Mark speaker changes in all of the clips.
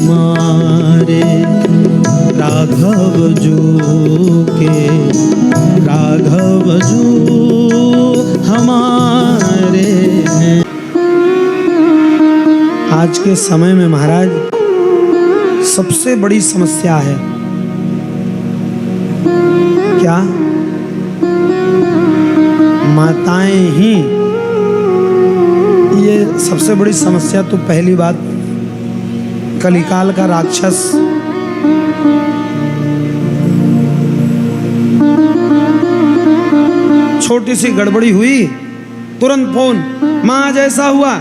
Speaker 1: हमारे राघव जो के राघव जो हमारे हैं। आज के समय में महाराज सबसे बड़ी समस्या है क्या? माताएं ही। ये सबसे बड़ी समस्या तो पहली बात कलिकाल का राक्षस छोटी सी गड़बड़ी हुई तुरंत फोन, मां आज ऐसा हुआ,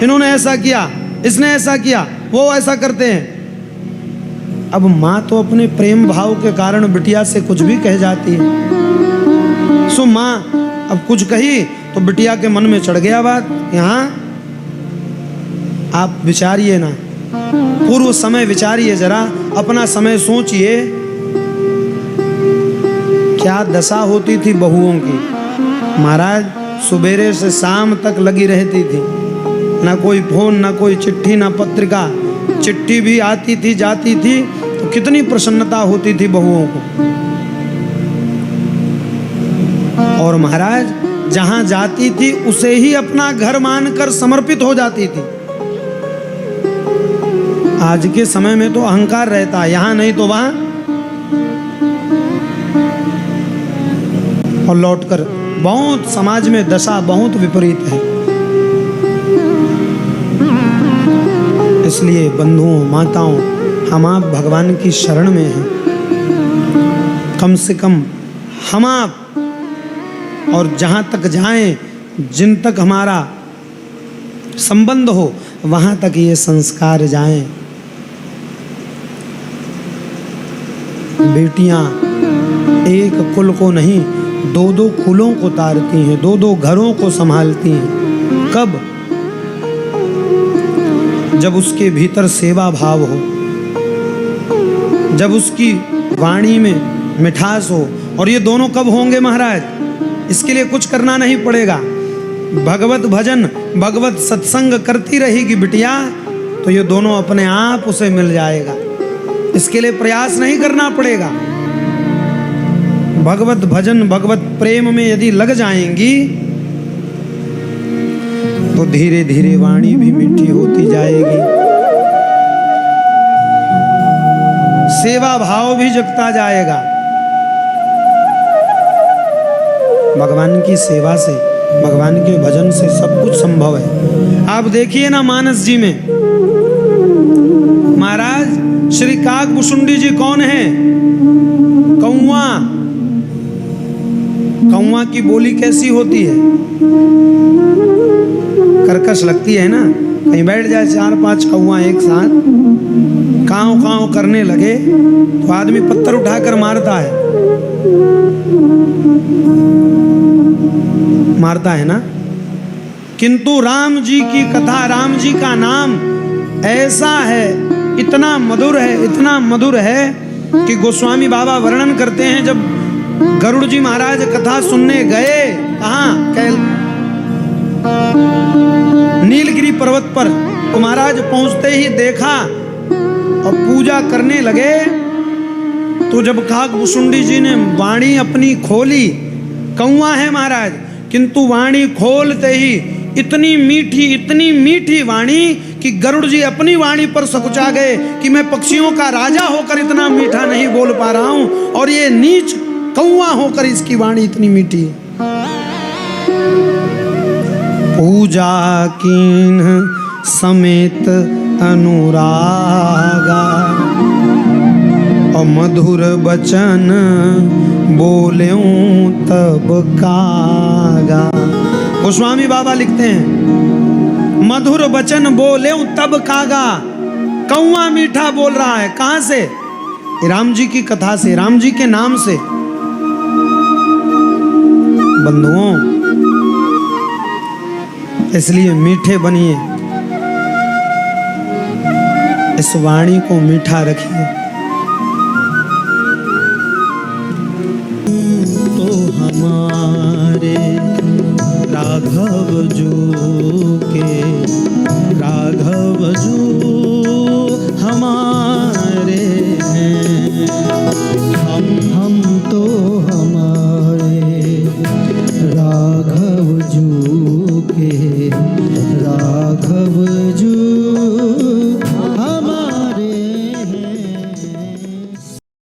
Speaker 1: इन्होंने ऐसा किया, इसने ऐसा किया, वो ऐसा करते हैं। अब मां तो अपने प्रेम भाव के कारण बिटिया से कुछ भी कह जाती है। सो मां अब कुछ कही तो बिटिया के मन में चढ़ गया बात। यहाँ आप विचारिए ना, पूर्व समय विचारिए जरा, अपना समय सोचिए, क्या दशा होती थी बहुओं की। महाराज सुबेरे से शाम तक लगी रहती थी, ना कोई फोन, ना कोई चिट्ठी, ना पत्रिका। चिट्ठी भी आती थी जाती थी तो कितनी प्रसन्नता होती थी बहुओं को। और महाराज जहां जाती थी उसे ही अपना घर मानकर समर्पित हो जाती थी। आज के समय में तो अहंकार रहता है, यहां नहीं तो वहां, और लौटकर बहुत समाज में दशा बहुत विपरीत है। इसलिए बंधुओं माताओं, हम आप भगवान की शरण में हैं। कम से कम हम आप, और जहाँ तक जाएं, जिन तक हमारा संबंध हो, वहाँ तक ये संस्कार जाएं। बेटियाँ एक कुल को नहीं, दो दो कुलों को तारती हैं, दो दो घरों को संभालती हैं। कब? जब उसके भीतर सेवा भाव हो, जब उसकी वाणी में मिठास हो। और ये दोनों कब होंगे महाराज? इसके लिए कुछ करना नहीं पड़ेगा। भगवत भजन, भगवत सत्संग करती रहेगी बिटिया, तो ये दोनों अपने आप उसे मिल जाएगा। इसके लिए प्रयास नहीं करना पड़ेगा। भगवत भजन, भगवत प्रेम में यदि लग जाएंगी तो धीरे धीरे वाणी भी मीठी होती जाएगी, सेवा भाव भी जगता जाएगा। भगवान की सेवा से, भगवान के भजन से सब कुछ संभव है। आप देखिए ना मानस जी में महाराज श्री काकभुशुंडी जी कौन है? कौवा। कौवा की बोली कैसी होती है? कर्कश लगती है ना। कहीं बैठ जाए 4-5 कौवा एक साथ, काव काव करने लगे तो आदमी पत्थर उठाकर मारता है, मारता है ना। किंतु राम जी की कथा, राम जी का नाम ऐसा है, इतना मधुर है, इतना मधुर है कि गोस्वामी बाबा वर्णन करते हैं, जब गरुड़ जी महाराज कथा सुनने गए, कहाँ? नीलगिरी पर्वत पर, तो महाराज पहुंचते ही देखा और पूजा करने लगे। तो जब काकभुशुंडी जी ने वाणी अपनी खोली, कौवा है महाराज, किंतु वाणी खोलते ही इतनी मीठी वाणी कि गरुड़ जी अपनी वाणी पर सकुचा गए कि मैं पक्षियों का राजा होकर इतना मीठा नहीं बोल पा रहा हूं, और ये नीच कौवा होकर इसकी वाणी इतनी मीठी है। पूजा कीन समेत अनुरागा, और मधुर बचन बोलेऊं तब कागा। गोस्वामी बाबा लिखते हैं, मधुर बचन बोलेऊं तब कागा। कौवा मीठा बोल रहा है, कहां से? राम जी की कथा से, राम जी के नाम से। बंधुओं, इसलिए मीठे बनिए, इस वाणी को मीठा रखिए। तो हमारे राघव जो के राघव खजूर